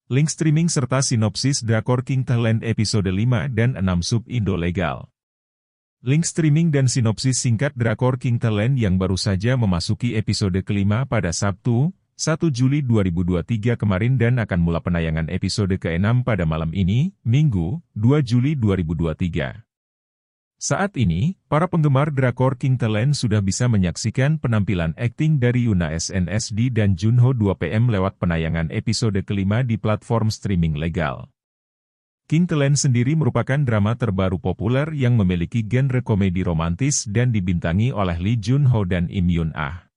Link streaming serta sinopsis drakor King Thailand episode 5 dan 6 sub Indo Legal. Link streaming dan sinopsis singkat drakor King Thailand yang baru saja memasuki episode kelima pada Sabtu, 1 Juli 2023 kemarin dan akan mulai penayangan episode ke-6 pada malam ini, Minggu, 2 Juli 2023. Saat ini, para penggemar drakor King Thailand sudah bisa menyaksikan penampilan akting dari Yoona SNSD dan Junho 2 PM lewat penayangan episode kelima di platform streaming legal. King Thailand sendiri merupakan drama terbaru populer yang memiliki genre komedi romantis dan dibintangi oleh Lee Jun Ho dan Im Yoon Ah.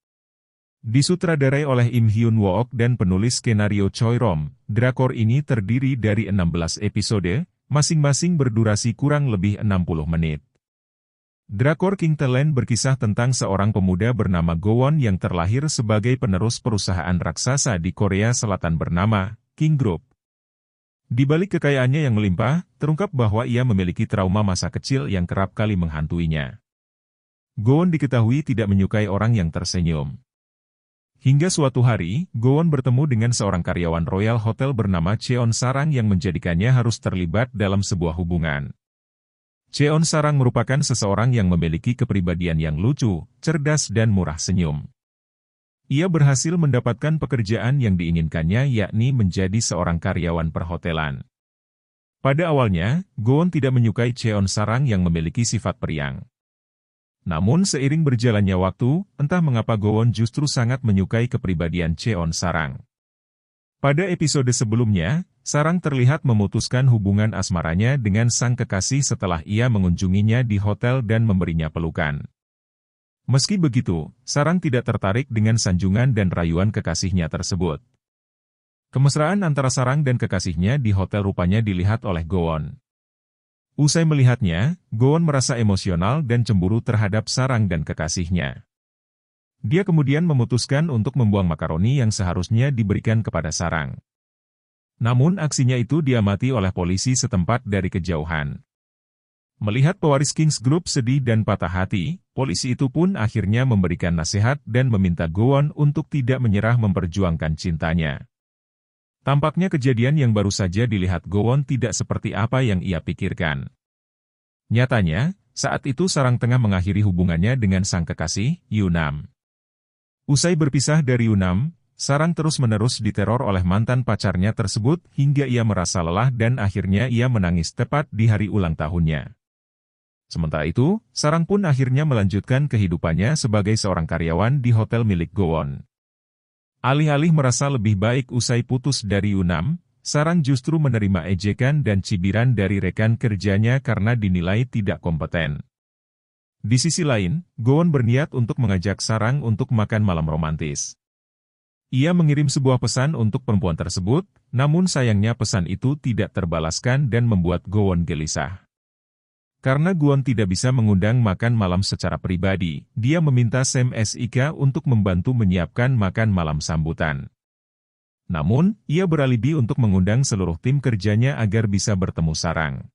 Disutradarai oleh Im Hyun Wook dan penulis skenario Choi Rom, drakor ini terdiri dari 16 episode, masing-masing berdurasi kurang lebih 60 menit. Drakor King Thailand berkisah tentang seorang pemuda bernama Gowon yang terlahir sebagai penerus perusahaan raksasa di Korea Selatan bernama King Group. Di balik kekayaannya yang melimpah, terungkap bahwa ia memiliki trauma masa kecil yang kerap kali menghantuinya. Gowon diketahui tidak menyukai orang yang tersenyum. Hingga suatu hari, Gowon bertemu dengan seorang karyawan Royal Hotel bernama Cheon Sarang yang menjadikannya harus terlibat dalam sebuah hubungan. Cheon Sarang merupakan seseorang yang memiliki kepribadian yang lucu, cerdas dan murah senyum. Ia berhasil mendapatkan pekerjaan yang diinginkannya yakni menjadi seorang karyawan perhotelan. Pada awalnya, Gowon tidak menyukai Cheon Sarang yang memiliki sifat periang. Namun seiring berjalannya waktu, entah mengapa Gowon justru sangat menyukai kepribadian Cheon Sarang. Pada episode sebelumnya, Sarang terlihat memutuskan hubungan asmaranya dengan sang kekasih setelah ia mengunjunginya di hotel dan memberinya pelukan. Meski begitu, Sarang tidak tertarik dengan sanjungan dan rayuan kekasihnya tersebut. Kemesraan antara Sarang dan kekasihnya di hotel rupanya dilihat oleh Gowon. Usai melihatnya, Gowon merasa emosional dan cemburu terhadap Sarang dan kekasihnya. Dia kemudian memutuskan untuk membuang makaroni yang seharusnya diberikan kepada Sarang. Namun aksinya itu diamati oleh polisi setempat dari kejauhan. Melihat pewaris Kings Group sedih dan patah hati, polisi itu pun akhirnya memberikan nasihat dan meminta Gowon untuk tidak menyerah memperjuangkan cintanya. Tampaknya kejadian yang baru saja dilihat Gowon tidak seperti apa yang ia pikirkan. Nyatanya, saat itu Sarang tengah mengakhiri hubungannya dengan sang kekasih, Yoonam. Usai berpisah dari Yoonam, Sarang terus-menerus diteror oleh mantan pacarnya tersebut hingga ia merasa lelah dan akhirnya ia menangis tepat di hari ulang tahunnya. Sementara itu, Sarang pun akhirnya melanjutkan kehidupannya sebagai seorang karyawan di hotel milik Gowon. Alih-alih merasa lebih baik usai putus dari Yoonam, Sarang justru menerima ejekan dan cibiran dari rekan kerjanya karena dinilai tidak kompeten. Di sisi lain, Gowon berniat untuk mengajak Sarang untuk makan malam romantis. Ia mengirim sebuah pesan untuk perempuan tersebut, namun sayangnya pesan itu tidak terbalaskan dan membuat Gowon gelisah. Karena Gowon tidak bisa mengundang makan malam secara pribadi, dia meminta Sam SIK untuk membantu menyiapkan makan malam sambutan. Namun, ia beralibi untuk mengundang seluruh tim kerjanya agar bisa bertemu Sarang.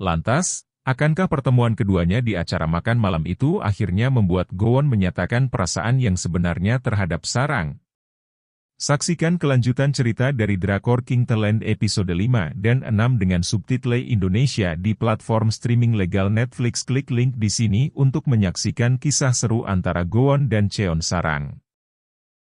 Lantas, akankah pertemuan keduanya di acara makan malam itu akhirnya membuat Gowon menyatakan perasaan yang sebenarnya terhadap Sarang? Saksikan kelanjutan cerita dari drakor King Thailand episode 5 dan 6 dengan subtitle Indonesia di platform streaming legal Netflix. Klik link di sini untuk menyaksikan kisah seru antara Gowon dan Cheon Sarang.